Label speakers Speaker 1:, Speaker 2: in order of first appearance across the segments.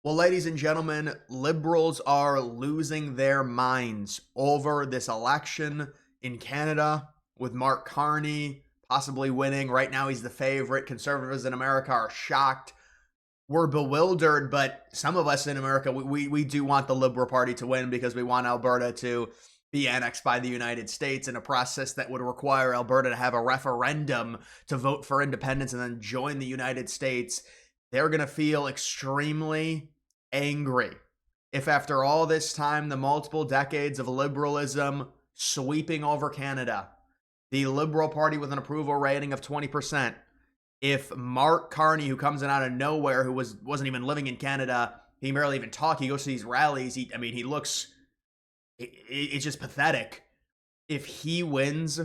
Speaker 1: Well, ladies and gentlemen, liberals are losing their minds over this election in Canada with Mark Carney possibly winning. Right now, he's the favorite. Conservatives in America are shocked. We're bewildered, but some of us in America, we do want the Liberal Party to win because we want Alberta to be annexed by the United States in a process that would require Alberta to have a referendum to vote for independence and then join the United States. They're going to feel extremely angry if after all this time, the multiple decades of liberalism sweeping over Canada, the Liberal Party with an approval rating of 20%, if Mark Carney, who comes in out of nowhere, who wasn't even living in Canada, he barely even talk, he goes to these rallies, he looks, it's just pathetic. If he wins,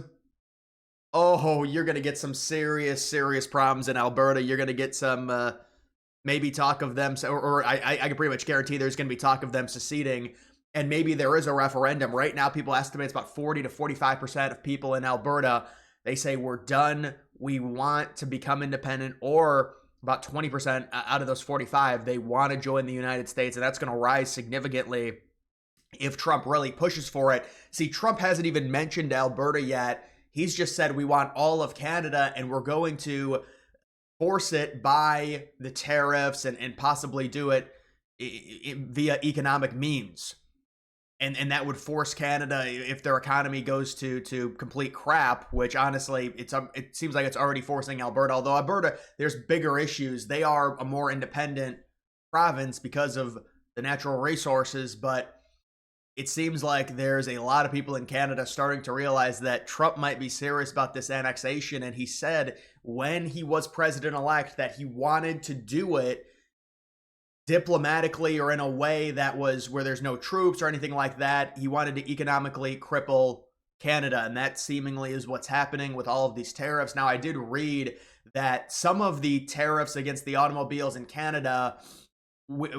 Speaker 1: oh, you're going to get some serious problems in Alberta. You're going to get some maybe talk of them, or I can pretty much guarantee there's going to be talk of them seceding, and maybe there is a referendum. Right now, people estimate it's about 40 to 45% of people in Alberta, they say we're done, we want to become independent, or about 20% out of those 45, they want to join the United States, and that's going to rise significantly if Trump really pushes for it. See, Trump hasn't even mentioned Alberta yet. He's just said we want all of Canada, and we're going to force it by the tariffs and possibly do it via economic means. And that would force Canada, if their economy goes to complete crap, which honestly, it seems like it's already forcing Alberta. Although Alberta, there's bigger issues. They are a more independent province because of the natural resources, but it seems like there's a lot of people in Canada starting to realize that Trump might be serious about this annexation. And he said when he was president-elect that he wanted to do it diplomatically or in a way that was where there's no troops or anything like that. He wanted to economically cripple Canada, and that seemingly is what's happening with all of these tariffs. Now, I did read that some of the tariffs against the automobiles in Canada,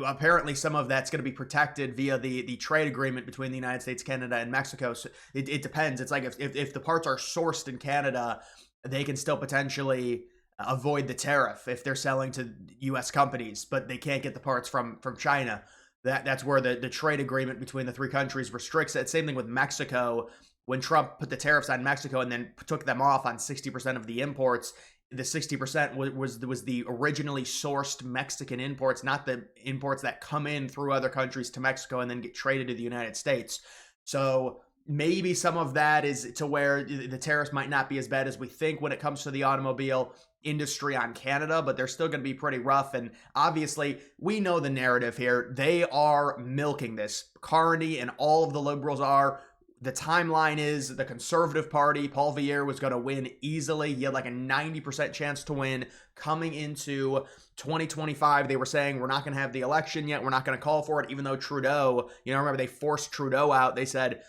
Speaker 1: apparently some of that's going to be protected via the trade agreement between the United States, Canada, and Mexico. So it depends. It's like if the parts are sourced in Canada, they can still potentially avoid the tariff if they're selling to U.S. companies, but they can't get the parts from China. That's where the trade agreement between the three countries restricts it. Same thing with Mexico. When Trump put the tariffs on Mexico and then took them off on 60% of the imports, the 60% was the originally sourced Mexican imports, not the imports that come in through other countries to Mexico and then get traded to the United States. So maybe some of that is to where the tariffs might not be as bad as we think when it comes to the automobile industry on Canada, but they're still going to be pretty rough. And obviously, we know the narrative here. They are milking this. Carney and all of the liberals are. The timeline is the Conservative Party, Poilievre was going to win easily. He had like a 90% chance to win coming into 2025. They were saying, we're not going to have the election yet. We're not going to call for it, even though Trudeau, remember they forced Trudeau out. They said,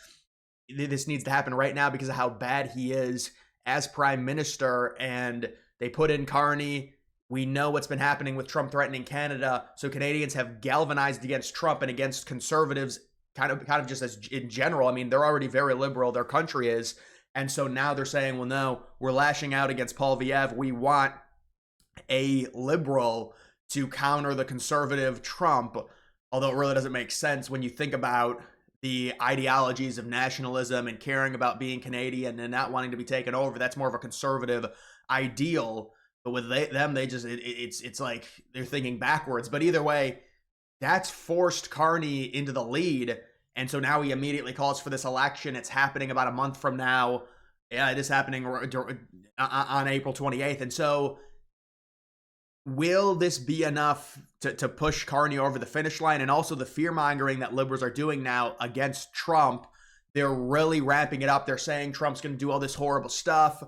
Speaker 1: this needs to happen right now because of how bad he is as prime minister. And they put in Carney. We know what's been happening with Trump threatening Canada. So Canadians have galvanized against Trump and against conservatives kind of just as in general. I mean, they're already very liberal, their country is. And so now they're saying, well, no, we're lashing out against Poilievre. We want a liberal to counter the conservative Trump, although it really doesn't make sense when you think about the ideologies of nationalism and caring about being Canadian and not wanting to be taken over. That's more of a conservative ideal. But with them, they just, it's like they're thinking backwards. But either way, that's forced Carney into the lead. And so now he immediately calls for this election. It's happening about a month from now. Yeah, it is happening on April 28th. And so will this be enough to push Carney over the finish line? And also the fear-mongering that liberals are doing now against Trump, they're really ramping it up. They're saying Trump's going to do all this horrible stuff.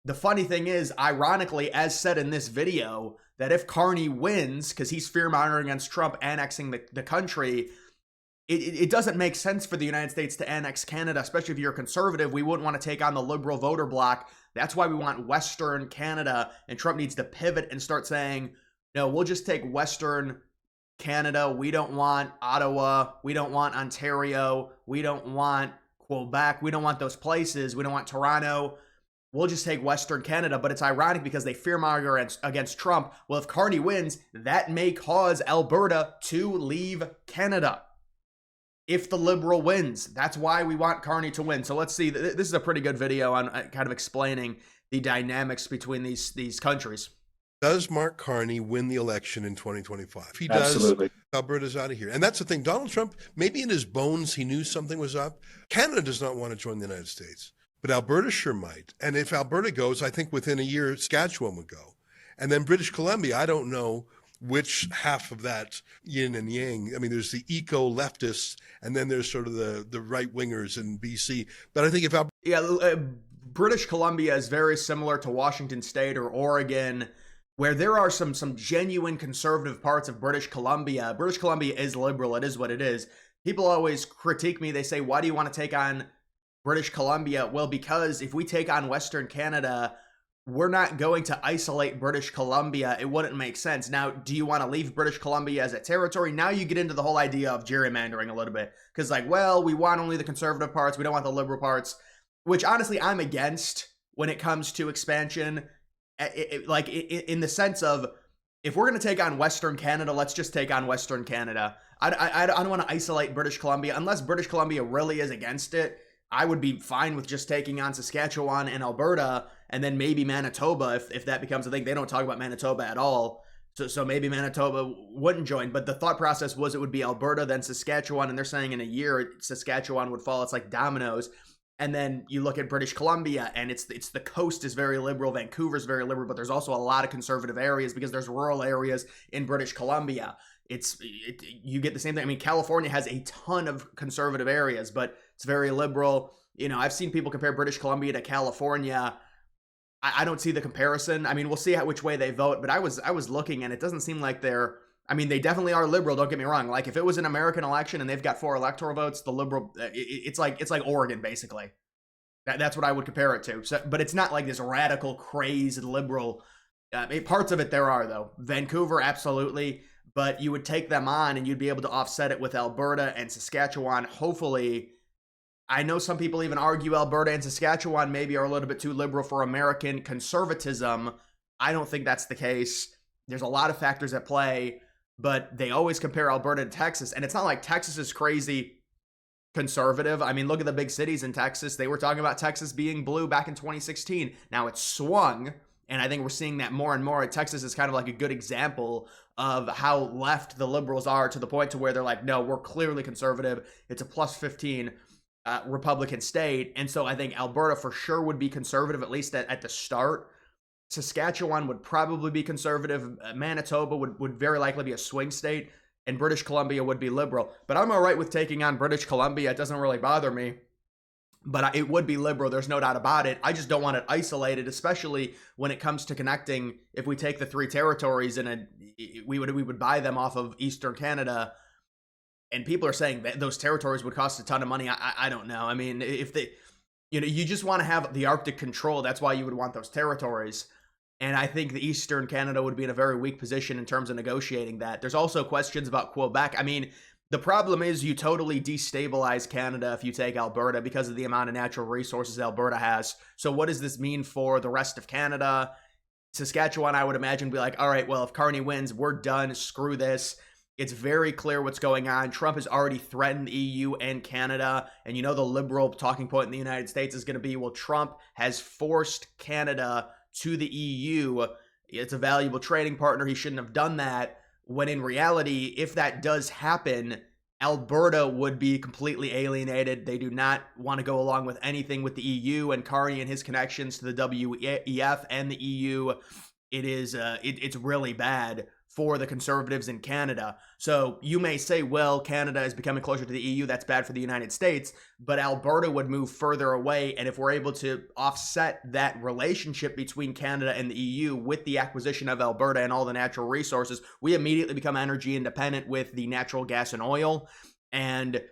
Speaker 1: The funny thing is, ironically, as said in this video, that if Carney wins, because he's fear-mongering against Trump annexing the country, it doesn't make sense for the United States to annex Canada, especially if you're a conservative. We wouldn't want to take on the liberal voter bloc. That's why we want Western Canada, and Trump needs to pivot and start saying, no, we'll just take Western Canada. We don't want Ottawa. We don't want Ontario. We don't want Quebec. We don't want those places. We don't want Toronto. we'll just take Western Canada. But it's ironic because they fearmonger against Trump. Well, if Carney wins, that may cause Alberta to leave Canada. If the Liberal wins, that's why we want Carney to win. So let's see. This is a pretty good video on kind of explaining the dynamics between these countries.
Speaker 2: Does Mark Carney win the election in 2025? If he does,
Speaker 3: Absolutely.
Speaker 2: Alberta's out of here. And that's the thing. Donald Trump, maybe in his bones, he knew something was up. Canada does not want to join the United States, but Alberta sure might. And if Alberta goes, I think within a year, Saskatchewan would go. And then British Columbia, I don't know which half of that yin and yang. I mean, there's the eco-leftists, and then there's sort of the right-wingers in BC. But I think if
Speaker 1: British Columbia is very similar to Washington State or Oregon, where there are some genuine conservative parts of British Columbia. British Columbia is liberal. It is what it is. People always critique me. They say, why do you want to take on British Columbia? Well, because if we take on Western Canada, we're not going to isolate British Columbia. It wouldn't make sense. Now, do you want to leave British Columbia as a territory? Now you get into the whole idea of gerrymandering a little bit. Because like, well, we want only the conservative parts. We don't want the liberal parts, which honestly I'm against when it comes to expansion. In the sense of, if we're going to take on Western Canada, let's just take on Western Canada. I don't want to isolate British Columbia. Unless British Columbia really is against it, I would be fine with just taking on Saskatchewan and Alberta, and then maybe Manitoba if that becomes a thing. They don't talk about Manitoba at all, so maybe Manitoba wouldn't join. But the thought process was it would be Alberta, then Saskatchewan, and they're saying in a year Saskatchewan would fall. It's like dominoes. And then you look at British Columbia, and it's the coast is very liberal, Vancouver's very liberal, but there's also a lot of conservative areas because there's rural areas in British Columbia. You get the same thing. I mean, California has a ton of conservative areas, but it's very liberal. You know, I've seen people compare British Columbia to California. I don't see the comparison. I mean, we'll see which way they vote, but I was looking, and it doesn't seem like they definitely are liberal. Don't get me wrong. Like, if it was an American election and they've got 4 electoral votes, the liberal, it's like Oregon basically. That's what I would compare it to. So, but it's not like this radical, crazed liberal. Parts of it there are though. Vancouver, absolutely, but you would take them on and you'd be able to offset it with Alberta and Saskatchewan. Hopefully, I know some people even argue Alberta and Saskatchewan maybe are a little bit too liberal for American conservatism. I don't think that's the case. There's a lot of factors at play. But they always compare Alberta to Texas. And it's not like Texas is crazy conservative. I mean, look at the big cities in Texas. They were talking about Texas being blue back in 2016. Now it's swung. And I think we're seeing that more and more. Texas is kind of like a good example of how left the liberals are, to the point to where they're like, no, we're clearly conservative. It's a plus 15 Republican state. And so I think Alberta for sure would be conservative, at least at the start. Saskatchewan would probably be conservative. Manitoba would very likely be a swing state, and British Columbia would be liberal. But I'm all right with taking on British Columbia. It doesn't really bother me, but it would be liberal. There's no doubt about it. I just don't want it isolated, especially when it comes to connecting. If we take the 3 territories and we would buy them off of Eastern Canada, and people are saying that those territories would cost a ton of money. I don't know. I mean, if they, you just want to have the Arctic control. That's why you would want those territories. And I think the Eastern Canada would be in a very weak position in terms of negotiating that. There's also questions about Quebec. I mean, the problem is you totally destabilize Canada if you take Alberta because of the amount of natural resources Alberta has. So what does this mean for the rest of Canada? Saskatchewan, I would imagine, be like, all right, well, if Carney wins, we're done. Screw this. It's very clear what's going on. Trump has already threatened the EU and Canada. And the liberal talking point in the United States is going to be, well, Trump has forced Canada to the EU. It's a valuable trading partner. He shouldn't have done that. When in reality, if that does happen, Alberta would be completely alienated. They do not want to go along with anything with the EU, and Carney and his connections to the WEF and the EU. It's really bad for the conservatives in Canada. So you may say, well, Canada is becoming closer to the EU. That's bad for the United States. But Alberta would move further away. And if we're able to offset that relationship between Canada and the EU with the acquisition of Alberta and all the natural resources, we immediately become energy independent with the natural gas and oil. And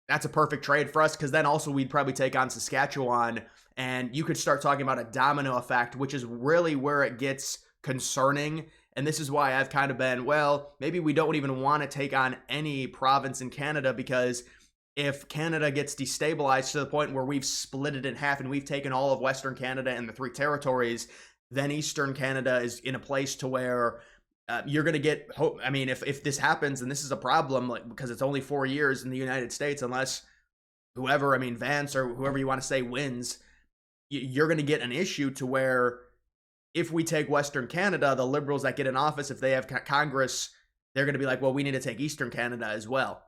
Speaker 1: that's a perfect trade for us, because then also we'd probably take on Saskatchewan. And you could start talking about a domino effect, which is really where it gets concerning. And this is why I've kind of been, well, maybe we don't even want to take on any province in Canada, because if Canada gets destabilized to the point where we've split it in half and we've taken all of Western Canada and the three territories, then Eastern Canada is in a place to where you're going to get hope. I mean, if this happens, and this is a problem, like, because it's only 4 years in the United States, unless whoever, I mean, Vance or whoever you want to say wins, you're going to get an issue to where if we take Western Canada, the Liberals that get in office, if they have Congress, they're going to be like, well, we need to take Eastern Canada as well.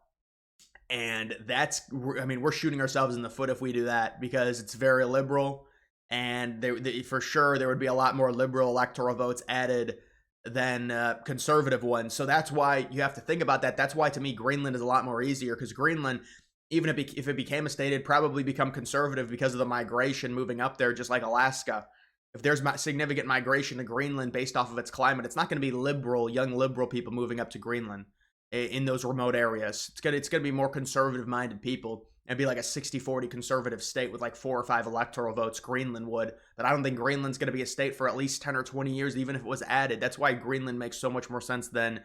Speaker 1: And that's, I mean, we're shooting ourselves in the foot if we do that, because it's very liberal. And for sure, there would be a lot more liberal electoral votes added than conservative ones. So that's why you have to think about that. That's why, to me, Greenland is a lot more easier, because Greenland, even if it became a state, it'd probably become conservative because of the migration moving up there, just like Alaska. If there's significant migration to Greenland based off of its climate, it's not going to be liberal, young liberal people moving up to Greenland in those remote areas. It's gonna be more conservative-minded people. It'd be like a 60-40 conservative state with like 4 or 5 electoral votes, Greenland would. But I don't think Greenland's going to be a state for at least 10 or 20 years, even if it was added. That's why Greenland makes so much more sense than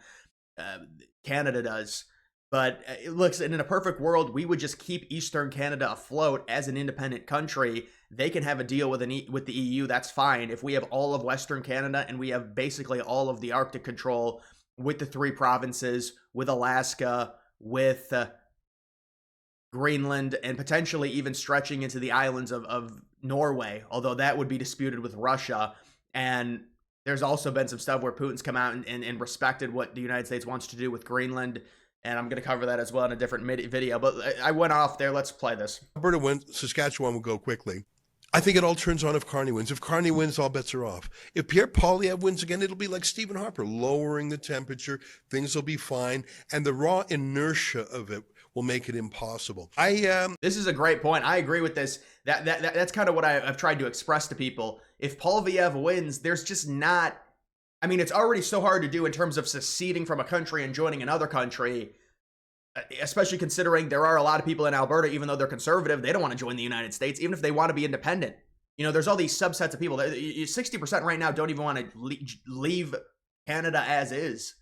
Speaker 1: Canada does. But it looks, in a perfect world, we would just keep Eastern Canada afloat as an independent country. They can have a deal with the EU. That's fine. If we have all of Western Canada and we have basically all of the Arctic control with the 3 provinces, with Alaska, with Greenland, and potentially even stretching into the islands of Norway, although that would be disputed with Russia. And there's also been some stuff where Putin's come out and respected what the United States wants to do with Greenland. And I'm going to cover that as well in a different video. But I went off there. Let's play this.
Speaker 2: Alberta wins. Saskatchewan will go quickly. I think it all turns on if Carney wins. If Carney wins, all bets are off. If Pierre Poilievre wins again, it'll be like Stephen Harper, lowering the temperature. Things will be fine. And the raw inertia of it will make it impossible.
Speaker 1: This is a great point. I agree with this. That's kind of what I've tried to express to people. If Poilievre wins, there's just not... I mean, it's already so hard to do in terms of seceding from a country and joining another country, especially considering there are a lot of people in Alberta, even though they're conservative, they don't want to join the United States, even if they want to be independent. You know, there's all these subsets of people. 60% right now don't even want to leave Canada as is.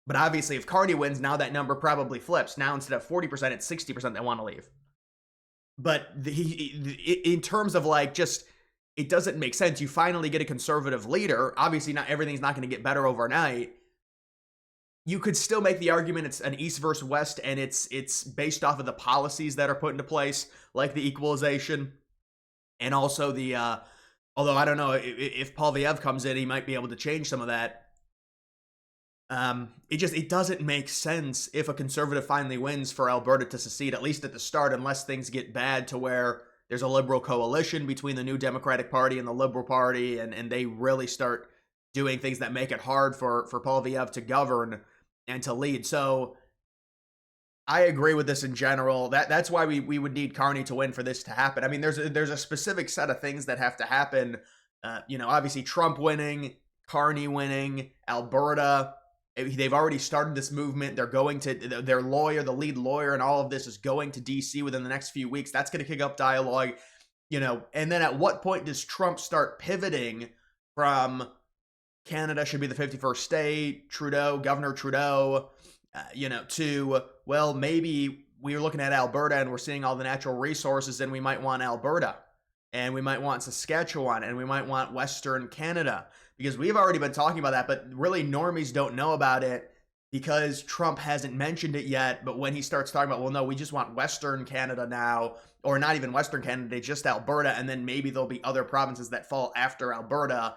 Speaker 1: But obviously, if Carney wins, now that number probably flips. Now, instead of 40%, it's 60% that want to leave. But in terms of like just... it doesn't make sense. You finally get a conservative leader. Obviously, not everything's not going to get better overnight. You could still make the argument it's an East versus West, and it's based off of the policies that are put into place, like the equalization, and also the although I don't know if Poilievre comes in, he might be able to change some of that. It doesn't make sense if a conservative finally wins for Alberta to secede, at least at the start, unless things get bad to where there's a liberal coalition between the New Democratic Party and the Liberal Party, and they really start doing things that make it hard for Poilievre to govern and to lead. So I agree with this in general. That's why we would need Carney to win for this to happen. I mean, there's a specific set of things that have to happen. Obviously Trump winning, Carney winning, Alberta. They've already started this movement. They're going to, their lawyer, the lead lawyer and all of this is going to DC within the next few weeks. That's going to kick up dialogue, and then at what point does Trump start pivoting from Canada should be the 51st state, Governor Trudeau, to, well, maybe we're looking at Alberta and we're seeing all the natural resources and we might want Alberta and we might want Saskatchewan and we might want Western Canada. Because we've already been talking about that, but really normies don't know about it because Trump hasn't mentioned it yet. But when he starts talking about, well, no, we just want Western Canada now, or not even Western Canada, just Alberta, and then maybe there'll be other provinces that fall after Alberta.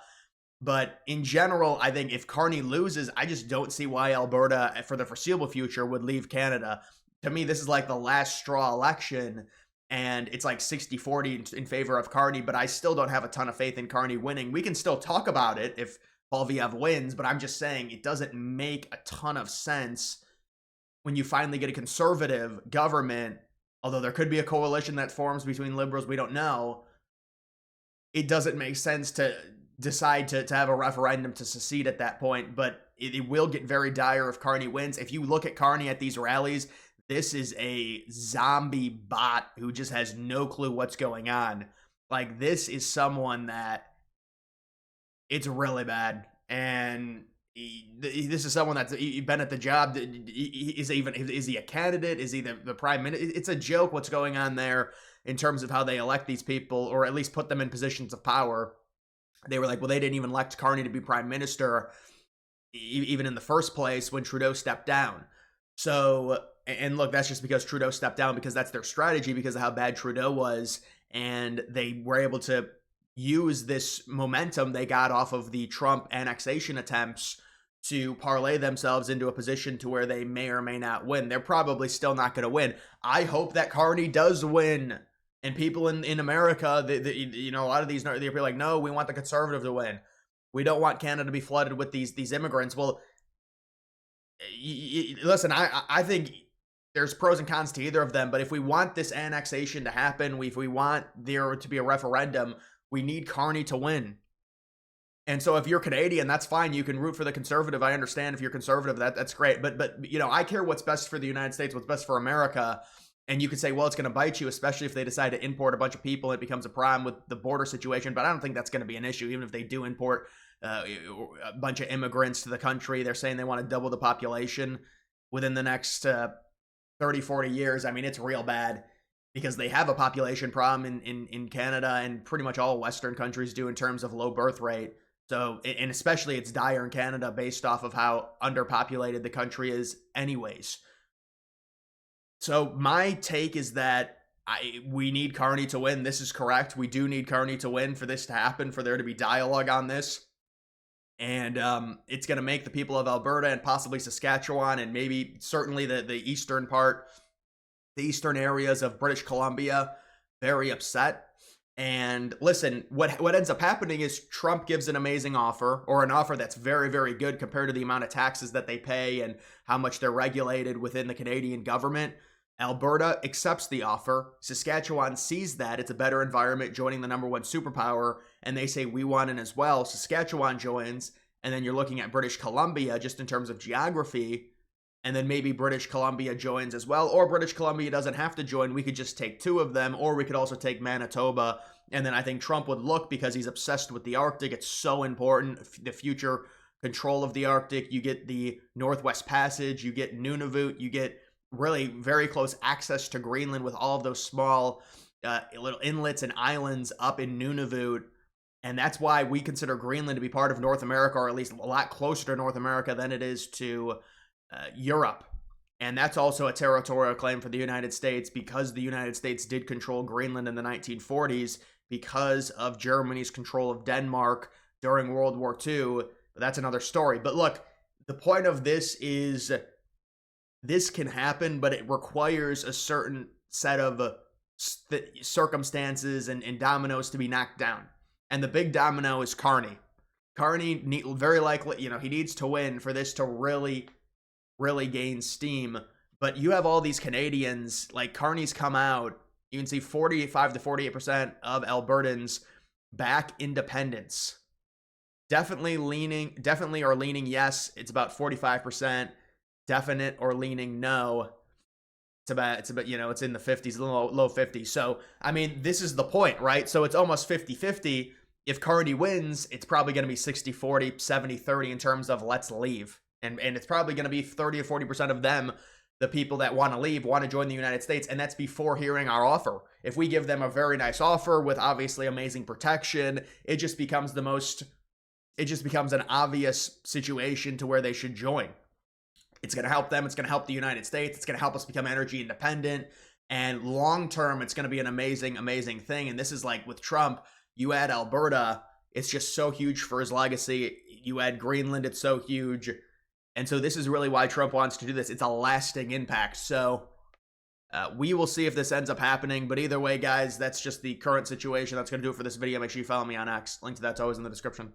Speaker 1: But in general, I think if Carney loses, I just don't see why Alberta, for the foreseeable future, would leave Canada. To me, this is like the last straw election. And it's like 60-40 in favor of Carney, but I still don't have a ton of faith in Carney winning. We can still talk about it if Poilievre wins, but I'm just saying it doesn't make a ton of sense when you finally get a conservative government, although there could be a coalition that forms between liberals, we don't know. It doesn't make sense to decide to have a referendum to secede at that point, but it will get very dire if Carney wins. If you look at Carney at these rallies, this is a zombie bot who just has no clue what's going on. Like, this is someone that it's really bad. And this is someone that's been at the job. Is he a candidate? Is he the prime minister? It's a joke what's going on there in terms of how they elect these people, or at least put them in positions of power. They were like, well, they didn't even elect Carney to be prime minister, even in the first place when Trudeau stepped down. So, and look, that's just because Trudeau stepped down, because that's their strategy, because of how bad Trudeau was, and they were able to use this momentum they got off of the Trump annexation attempts to parlay themselves into a position to where they may or may not win. They're probably still not going to win. I hope that Carney does win. And people in America, a lot of these, they're like, no, we want the conservative to win. We don't want Canada to be flooded with these immigrants. Well, listen, I think there's pros and cons to either of them. But if we want this annexation to happen, if we want there to be a referendum, we need Carney to win. And so if you're Canadian, that's fine. You can root for the conservative. I understand if you're conservative, that's great. But I care what's best for the United States, what's best for America. And you could say, well, it's going to bite you, especially if they decide to import a bunch of people. It becomes a problem with the border situation. But I don't think that's going to be an issue, even if they do import a bunch of immigrants to the country. They're saying they want to double the population within the next 30, 40 years. I mean, it's real bad, because they have a population problem in Canada, and pretty much all Western countries do in terms of low birth rate. So, and especially it's dire in Canada based off of how underpopulated the country is anyways. So my take is that we need Carney to win. This is correct. We do need Carney to win for this to happen, for there to be dialogue on this. And it's going to make the people of Alberta and possibly Saskatchewan, and maybe certainly the eastern part, the eastern areas of British Columbia, very upset. And listen, what ends up happening is Trump gives an amazing offer, or an offer that's very, very good compared to the amount of taxes that they pay and how much they're regulated within the Canadian government. Alberta accepts the offer. Saskatchewan sees that it's a better environment joining the number one superpower, and they say we want in as well. Saskatchewan joins, and then you're looking at British Columbia just in terms of geography, and then maybe British Columbia joins as well, or British Columbia doesn't have to join. We could just take two of them, or we could also take Manitoba. And then I think Trump would look, because he's obsessed with the Arctic. It's so important, the future control of the Arctic. You get the Northwest Passage, you get Nunavut, you get really very close access to Greenland with all of those small little inlets and islands up in Nunavut. And that's why we consider Greenland to be part of North America, or at least a lot closer to North America than it is to Europe. And that's also a territorial claim for the United States, because the United States did control Greenland in the 1940s because of Germany's control of Denmark during World War II. But that's another story. But look, the point of this is this can happen, but it requires a certain set of circumstances and dominoes to be knocked down. And the big domino is Carney. Carney, very likely, he needs to win for this to really gain steam. But you have all these Canadians, like Carney's come out, you can see 45 to 48% of Albertans back independence. Definitely are leaning yes. It's about 45%. Definite or leaning no. It's about it's in the 50s, low 50s. So, I mean, this is the point, right? So it's almost 50-50. If Carney wins, it's probably going to be 60-40, 70-30 in terms of let's leave. And it's probably going to be 30 or 40% of them, the people that want to leave, want to join the United States. And that's before hearing our offer. If we give them a very nice offer with obviously amazing protection, it just becomes an obvious situation to where they should join. It's going to help them. It's going to help the United States. It's going to help us become energy independent. And long term, it's going to be an amazing, amazing thing. And this is like with Trump, you add Alberta, it's just so huge for his legacy. You add Greenland, it's so huge. And so this is really why Trump wants to do this. It's a lasting impact. So we will see if this ends up happening. But either way, guys, that's just the current situation. That's going to do it for this video. Make sure you follow me on X. Link to that's always in the description.